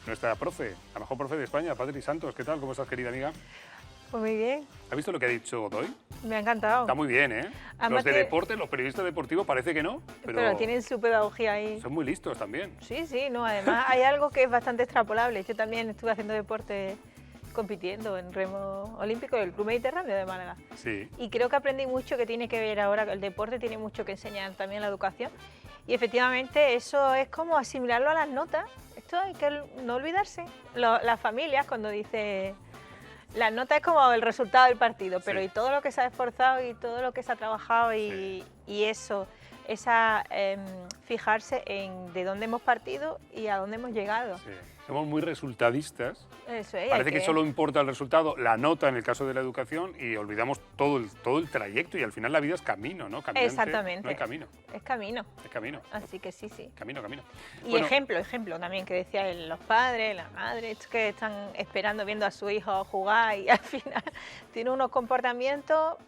nuestra profe, la mejor profe de España, Patri Santos. ¿Qué tal? ¿Cómo estás, querida amiga? Pues muy bien, ¿Has visto lo que ha dicho Godoy? me ha encantado. Está muy bien, ¿eh? Además Los de que- deporte, los periodistas deportivos, parece que no, Pero tienen su pedagogía ahí. son muy listos también. Sí, sí, no, además hay algo que es bastante extrapolable. Yo también estuve haciendo deporte compitiendo en remo olímpico del Club Mediterráneo de Málaga. Sí. Y creo que aprendí mucho que tiene que ver ahora, el deporte tiene mucho que enseñar también la educación. Y efectivamente eso es como asimilarlo a las notas. Esto hay que no olvidarse. Las familias cuando dice... Las notas es como el resultado del partido, pero Sí. y todo lo que se ha esforzado y todo lo que se ha trabajado y eso, fijarse en de dónde hemos partido y a dónde hemos llegado. Sí. Somos muy resultadistas. Eso es. Parece que solo importa el resultado, la nota en el caso de la educación, y olvidamos todo el trayecto, y al final la vida es camino, ¿no? Caminante, Exactamente. no hay camino, Es camino. es camino. Así que sí, sí. Camino. Y Bueno, ejemplo también que decía él, los padres, las madres, estos que están esperando viendo a su hijo jugar y al final tiene unos comportamientos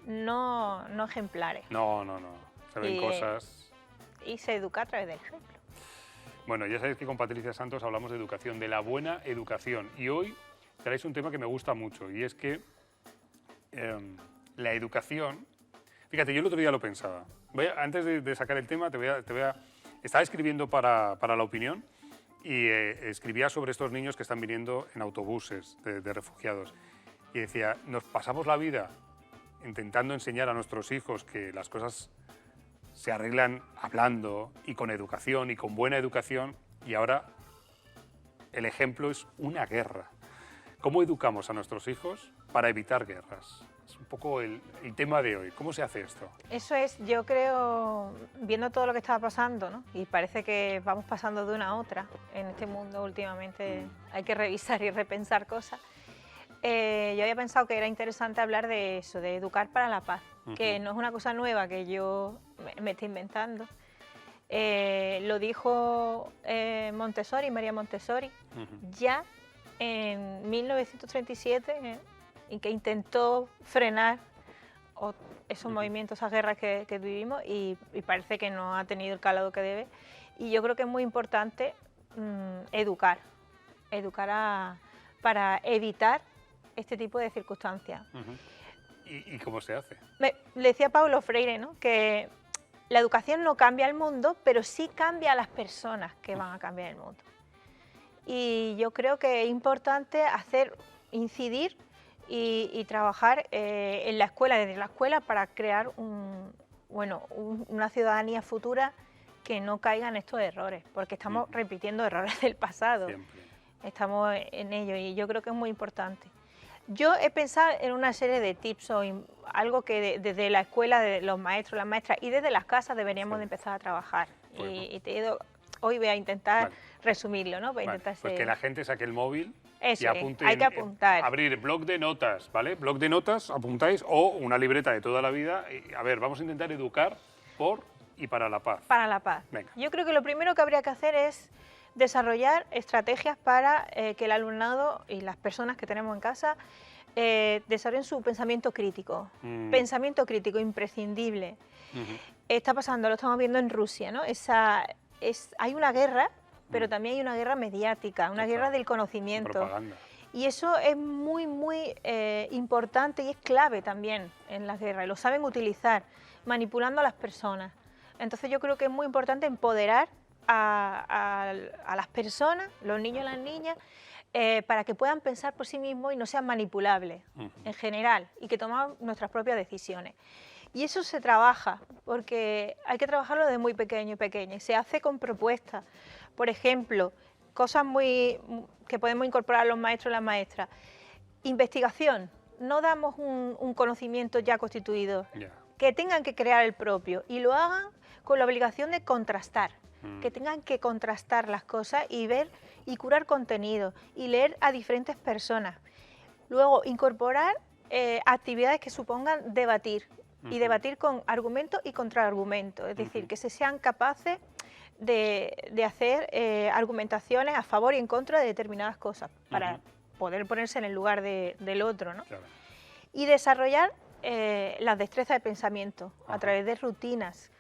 no ejemplares. no. Se ven Y- cosas. Y se educa a través del ejemplo. Bueno, ya sabéis que con Patricia Santos hablamos de educación, de la buena educación. Y hoy traéis un tema que me gusta mucho, y es que la educación... Fíjate, yo el otro día lo pensaba. Antes de sacar el tema, estaba escribiendo para La Opinión y escribía sobre estos niños que están viniendo en autobuses de refugiados. Y decía, nos pasamos la vida intentando enseñar a nuestros hijos que las cosas se arreglan hablando y con educación y con buena educación, y ahora el ejemplo es una guerra. ¿Cómo educamos a nuestros hijos para evitar guerras? Es un poco el tema de hoy. ¿Cómo se hace esto? Eso es, yo creo, viendo todo lo que estaba pasando, ¿no? Y parece que vamos pasando de una a otra en este mundo últimamente, hay que revisar y repensar cosas. Yo había pensado que era interesante hablar de eso, de educar para la paz, que no es una cosa nueva que yo me esté inventando. Lo dijo Montessori, María Montessori, ya en 1937, y que intentó frenar esos movimientos, esas guerras que vivimos, y parece que no ha tenido el calado que debe. Y yo creo que es muy importante educar para evitar este tipo de circunstancias. ¿Y cómo se hace? Le decía Paulo Freire, ¿no?, que la educación no cambia el mundo, pero sí cambia a las personas que van a cambiar el mundo. Y yo creo que es importante incidir y trabajar en la escuela, desde la escuela, para crear una ciudadanía futura que no caiga en estos errores, porque estamos repitiendo errores del pasado. Siempre. Estamos en ello y yo creo que es muy importante. Yo he pensado en una serie de tips o algo que desde la escuela, de los maestros, las maestras y desde las casas deberíamos de empezar a trabajar. Bueno. Hoy voy a intentar Vale. resumirlo, ¿no? Voy a Vale, intentar pues que la gente saque el móvil Eso y es, apunte. hay que apuntar. Abrir blog de notas, ¿vale? Blog de notas, apuntáis, o una libreta de toda la vida. Y, a ver, vamos a intentar educar por y para la paz. Para la paz. Venga. Yo creo que lo primero que habría que hacer es desarrollar estrategias para que el alumnado y las personas que tenemos en casa desarrollen su pensamiento crítico. Pensamiento crítico imprescindible. Está pasando, lo estamos viendo en Rusia, ¿no? Hay una guerra, pero también hay una guerra mediática, una guerra del conocimiento. Propaganda. Y eso es muy importante y es clave también en las guerras. Y lo saben utilizar, manipulando a las personas. Entonces yo creo que es muy importante empoderar a las personas, los niños y las niñas, para que puedan pensar por sí mismos y no sean manipulables en general, y que tomen nuestras propias decisiones. Y eso se trabaja, porque hay que trabajarlo desde muy pequeño y pequeña, y se hace con propuestas. Por ejemplo, cosas que podemos incorporar los maestros y las maestras. Investigación, no damos un conocimiento ya constituido, que tengan que crear el propio, y lo hagan con la obligación de contrastar, que tengan que contrastar las cosas y ver y curar contenido y leer a diferentes personas. Luego, incorporar actividades que supongan debatir, y debatir con argumentos y contraargumentos, es decir, que se sean capaces de hacer argumentaciones a favor y en contra de determinadas cosas, para poder ponerse en el lugar del otro, ¿no? Claro. Y desarrollar las destrezas de pensamiento a través de rutinas,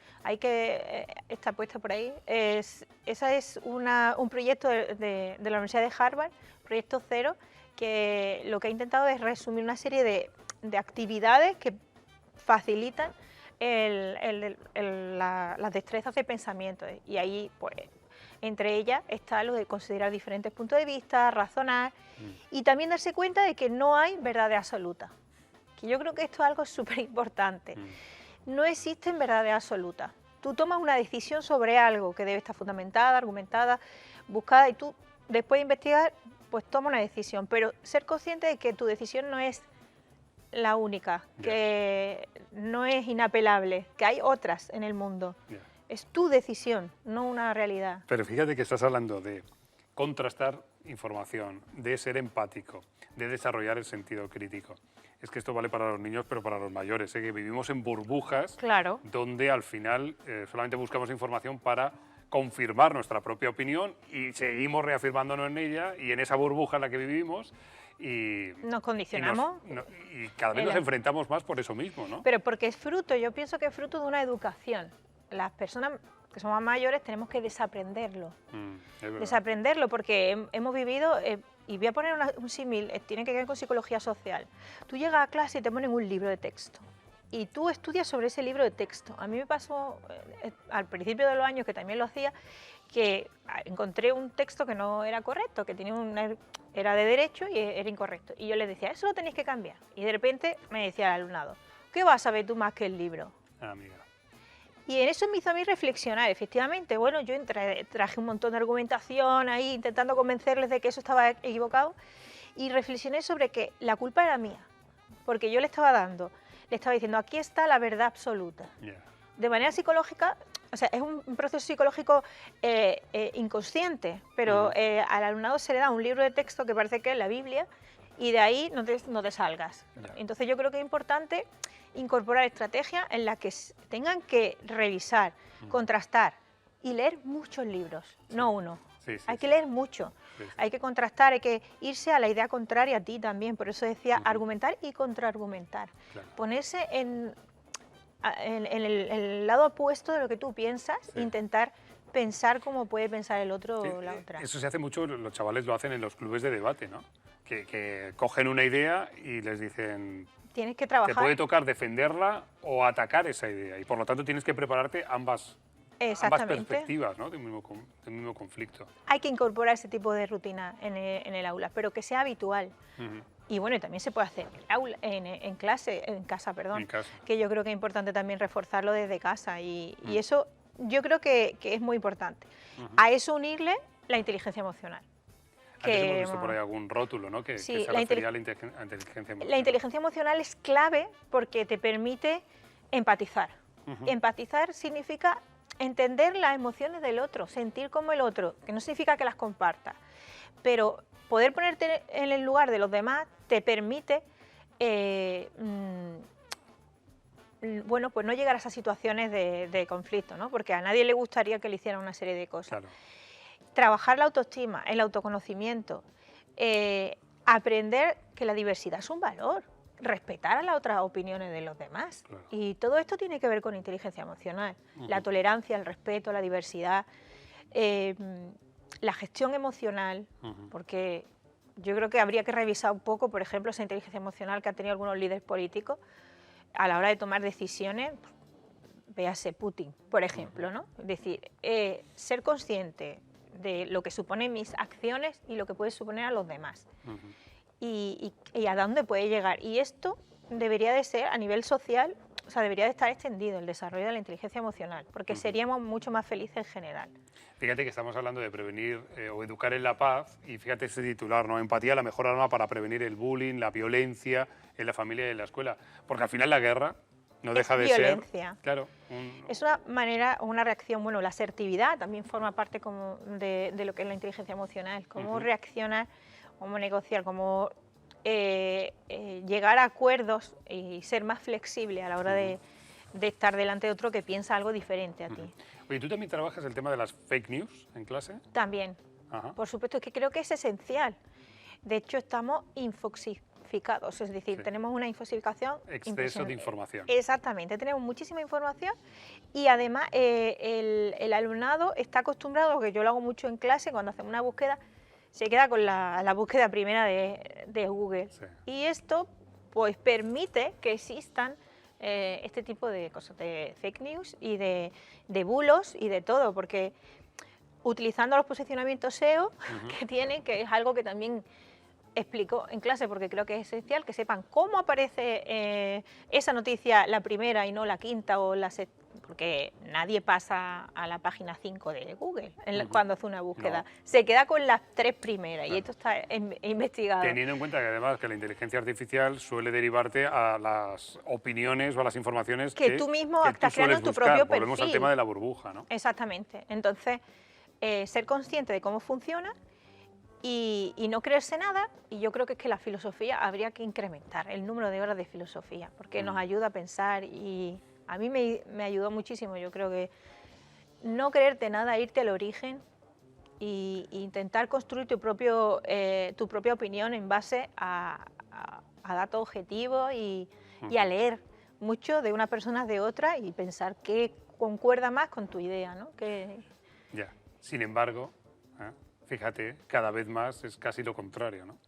está puesto por ahí. Esa es un proyecto de la Universidad de Harvard, Proyecto Cero, que lo que ha intentado es resumir una serie de actividades que facilitan las destrezas de pensamiento. Y ahí, pues, entre ellas está lo de considerar diferentes puntos de vista, razonar y también darse cuenta de que no hay verdades absolutas. Que yo creo que esto es algo súper importante. No existen verdades absolutas. Tú tomas una decisión sobre algo que debe estar fundamentada, argumentada, buscada, y tú, después de investigar, pues toma una decisión. Pero ser consciente de que tu decisión no es la única, que no es inapelable, que hay otras en el mundo. Es tu decisión, no una realidad. Pero fíjate que estás hablando de contrastar información, de ser empático, de desarrollar el sentido crítico. Es que esto vale para los niños, pero para los mayores, que vivimos en burbujas, claro, donde al final solamente buscamos información para confirmar nuestra propia opinión y seguimos reafirmándonos en ella y en esa burbuja en la que vivimos. Y nos condicionamos. Y cada vez nos enfrentamos más por eso mismo, ¿no? Pero porque es fruto, yo pienso que es fruto de una educación. Las personas que somos mayores tenemos que desaprenderlo. Desaprenderlo porque hemos vivido, y voy a poner un símil, tiene que ver con psicología social. Tú llegas a clase y te ponen un libro de texto y tú estudias sobre ese libro de texto. A mí me pasó al principio de los años, que también lo hacía, que encontré un texto que no era correcto, que tenía era de derecho y era incorrecto. Y yo les decía, eso lo tenéis que cambiar. Y de repente me decía el alumnado, ¿qué vas a saber tú más que el libro? Amiga. Y en eso me hizo a mí reflexionar, efectivamente. Bueno, yo traje un montón de argumentación ahí, intentando convencerles de que eso estaba equivocado, y reflexioné sobre que la culpa era mía, porque yo le estaba diciendo, aquí está la verdad absoluta. De manera psicológica, o sea, es un proceso psicológico inconsciente, pero al alumnado se le da un libro de texto que parece que es la Biblia, y de ahí no te salgas. Entonces yo creo que es importante incorporar estrategias en las que tengan que revisar, contrastar y leer muchos libros, no uno. Hay que leer mucho, hay que contrastar, hay que irse a la idea contraria a ti también. Por eso decía argumentar y contraargumentar. Ponerse en el lado opuesto de lo que tú piensas, intentar pensar como puede pensar el otro o la otra. Eso se hace mucho, los chavales lo hacen en los clubes de debate, ¿no? Que cogen una idea y les dicen, tienes que trabajar. Te puede tocar defenderla o atacar esa idea, y por lo tanto tienes que prepararte ambas perspectivas, ¿no? del mismo conflicto. Hay que incorporar ese tipo de rutina en el aula, pero que sea habitual. Y bueno, también se puede hacer en casa, que yo creo que es importante también reforzarlo desde casa, y eso yo creo que es muy importante. A eso unirle la inteligencia emocional. Antes hemos visto por ahí algún rótulo, ¿no? que se refería a la inteligencia emocional. La inteligencia emocional es clave porque te permite empatizar. Empatizar significa entender las emociones del otro, sentir como el otro, que no significa que las compartas, pero poder ponerte en el lugar de los demás te permite bueno, pues no llegar a esas situaciones de conflicto, ¿no? Porque a nadie le gustaría que le hicieran una serie de cosas. Claro. Trabajar la autoestima, el autoconocimiento, aprender que la diversidad es un valor, respetar a las otras opiniones de los demás. Claro. Y todo esto tiene que ver con inteligencia emocional, la tolerancia, el respeto, la diversidad, la gestión emocional, porque yo creo que habría que revisar un poco, por ejemplo, esa inteligencia emocional que han tenido algunos líderes políticos a la hora de tomar decisiones. Véase Putin, por ejemplo, ¿no? Es decir, ser consciente de lo que suponen mis acciones y lo que puede suponer a los demás. Y a dónde puede llegar. Y esto debería de ser a nivel social, o sea, debería de estar extendido el desarrollo de la inteligencia emocional, porque seríamos mucho más felices en general. Fíjate que estamos hablando de prevenir o educar en la paz, y fíjate ese titular, ¿no? Empatía, la mejor arma para prevenir el bullying, la violencia en la familia y en la escuela. Porque al final la guerra no deja de violencia. Ser... Claro. Es una manera, una reacción, bueno, la asertividad también forma parte como de lo que es la inteligencia emocional, cómo reaccionar, cómo negociar, cómo llegar a acuerdos y ser más flexible a la hora de estar delante de otro que piensa algo diferente a ti. Oye, ¿tú también trabajas el tema de las fake news en clase? También, por supuesto, es que creo que es esencial. De hecho, estamos infosificados, es decir, Sí. tenemos una infosificación Exceso de impresionante. información. Exactamente, tenemos muchísima información y además el alumnado está acostumbrado, que yo lo hago mucho en clase, cuando hacemos una búsqueda, se queda con la búsqueda primera de Google. Sí. Y esto pues permite que existan este tipo de cosas, de fake news y de bulos y de todo, porque utilizando los posicionamientos SEO que tienen, que es algo que también explico en clase, porque creo que es esencial que sepan cómo aparece esa noticia la primera y no la quinta o la sexta, porque nadie pasa a la página 5 de Google cuando hace una búsqueda. No. Se queda con las 3 primeras y Claro. esto está investigado. Teniendo en cuenta que además que la inteligencia artificial suele derivarte a las opiniones o a las informaciones Que tú mismo estás creando sueles en tu buscar. propio Volvemos al perfil. tema de la burbuja, ¿no? Exactamente. Entonces, ser consciente de cómo funciona y no creerse nada. Y yo creo que es que la filosofía habría que incrementar el número de horas de filosofía, porque nos ayuda a pensar y a mí me ayudó muchísimo. Yo creo que no creerte nada, irte al origen e intentar construir tu propia opinión en base a datos objetivos y a leer mucho de una persona de otra y pensar qué concuerda más con tu idea, ¿no? Ya. Sin embargo, fíjate, cada vez más es casi lo contrario, ¿no?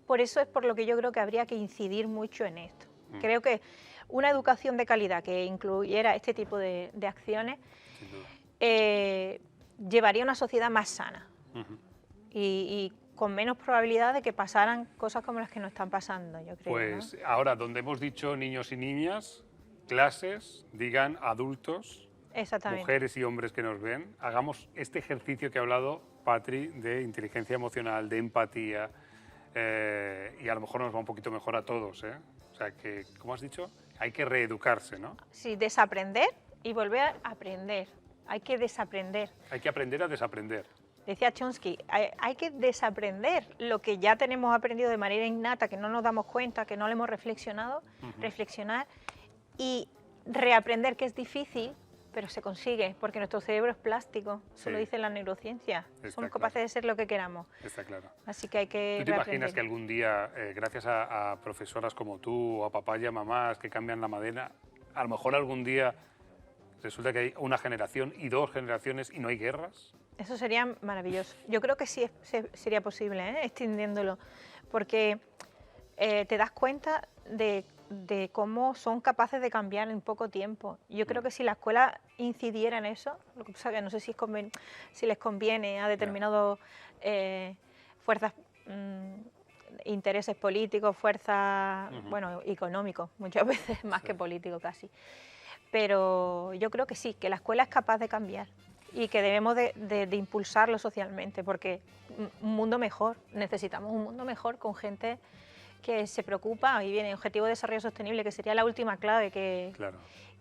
Por eso es por lo que yo creo que habría que incidir mucho en esto. Creo que una educación de calidad que incluyera este tipo de acciones Sin duda. llevaría a una sociedad más sana y con menos probabilidad de que pasaran cosas como las que nos están pasando, yo creo. Pues ¿no? ahora, donde hemos dicho niños y niñas, clases, digan adultos, Exactamente. mujeres y hombres que nos ven, hagamos este ejercicio que ha hablado Patri de inteligencia emocional, de empatía, y a lo mejor nos va un poquito mejor a todos, ¿eh? O sea que, como has dicho, hay que reeducarse, ¿no? Sí, desaprender y volver a aprender. Hay que desaprender. Hay que aprender a desaprender. Decía Chomsky, hay que desaprender lo que ya tenemos aprendido de manera innata, que no nos damos cuenta, que no lo hemos reflexionado, reflexionar y reaprender, que es difícil, pero se consigue, porque nuestro cerebro es plástico, eso lo dice la neurociencia, somos capaces de ser lo que queramos. Está claro. Así que hay que ¿Tú te reaprender. imaginas que algún día, gracias a profesoras como tú, o a papá y a mamás que cambian la madera, a lo mejor algún día resulta que hay una generación y dos generaciones y no hay guerras? Eso sería maravilloso. Yo creo que sí sería posible, extendiéndolo, porque te das cuenta de cómo son capaces de cambiar en poco tiempo. Yo creo que si la escuela incidiera en eso, lo que pasa es que no sé si les conviene a determinados fuerzas, intereses políticos, fuerzas, bueno, económicos, muchas veces más que políticos casi. Pero yo creo que sí, que la escuela es capaz de cambiar y que debemos de impulsarlo socialmente, porque un mundo mejor, necesitamos un mundo mejor con gente que se preocupa. Y viene el Objetivo de Desarrollo Sostenible, que sería la última clave, que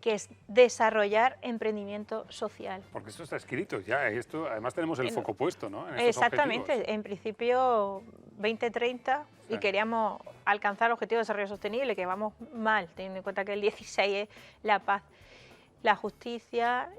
es desarrollar emprendimiento social. Porque esto está escrito ya, esto, además tenemos el foco puesto, ¿no? En Exactamente, objetivos. En principio 2030 y queríamos alcanzar el Objetivo de Desarrollo Sostenible, que vamos mal, teniendo en cuenta que el 16 es la paz, la justicia,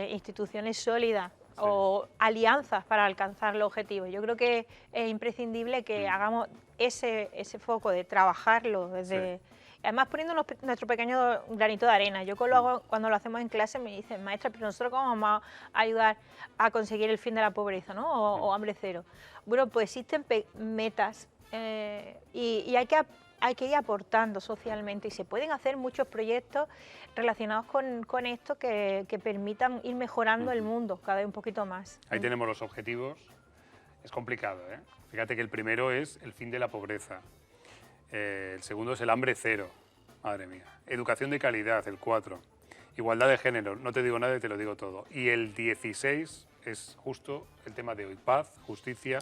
instituciones sólidas o alianzas para alcanzar los objetivos. Yo creo que es imprescindible que hagamos ese foco de trabajarlo desde... Además poniendo nuestro pequeño granito de arena. Yo cuando lo hacemos en clase me dicen, maestra, pero nosotros cómo vamos a ayudar a conseguir el fin de la pobreza, ¿no? O hambre cero. Bueno, pues existen metas y hay que ir aportando socialmente y se pueden hacer muchos proyectos relacionados con esto que permitan ir mejorando el mundo cada vez un poquito más. Ahí tenemos los objetivos. Es complicado, ¿eh? Fíjate que el primero es el fin de la pobreza. El segundo es el hambre cero. Madre mía. Educación de calidad, el 4. Igualdad de género, no te digo nada y te lo digo todo. Y el 16 es justo el tema de hoy. Paz, justicia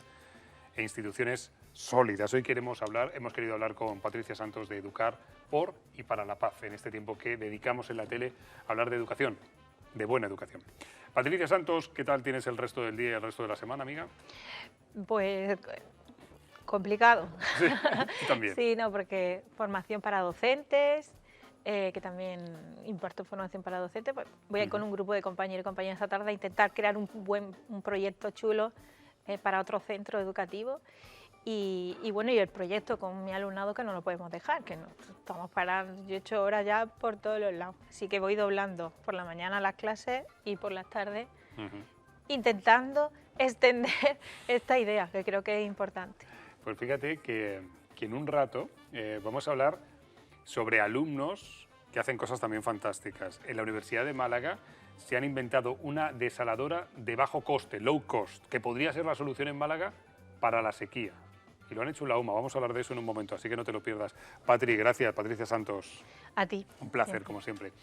e instituciones sólidas. Hoy hemos querido hablar con Patricia Santos de Educar por y para la paz, en este tiempo que dedicamos en la tele a hablar de educación, de buena educación. Patricia Santos, ¿qué tal tienes el resto del día y el resto de la semana, amiga? Pues complicado. Sí, tú también. Sí, no, porque formación para docentes, que también imparto formación para docentes, pues voy a ir con un grupo de compañeros y compañeras esta tarde a intentar crear un proyecto chulo para otro centro educativo. Y bueno, y el proyecto con mi alumnado que no lo podemos dejar, que no estamos parados, yo he hecho horas ya por todos los lados. Así que voy doblando por la mañana las clases y por las tardes, intentando extender esta idea, que creo que es importante. Pues fíjate que en un rato vamos a hablar sobre alumnos que hacen cosas también fantásticas. En la Universidad de Málaga se han inventado una desaladora de bajo coste, low cost, que podría ser la solución en Málaga para la sequía. Y lo han hecho en la UMA. Vamos a hablar de eso en un momento, así que no te lo pierdas. Patri, gracias. Patricia Santos. A ti. Un placer, como siempre.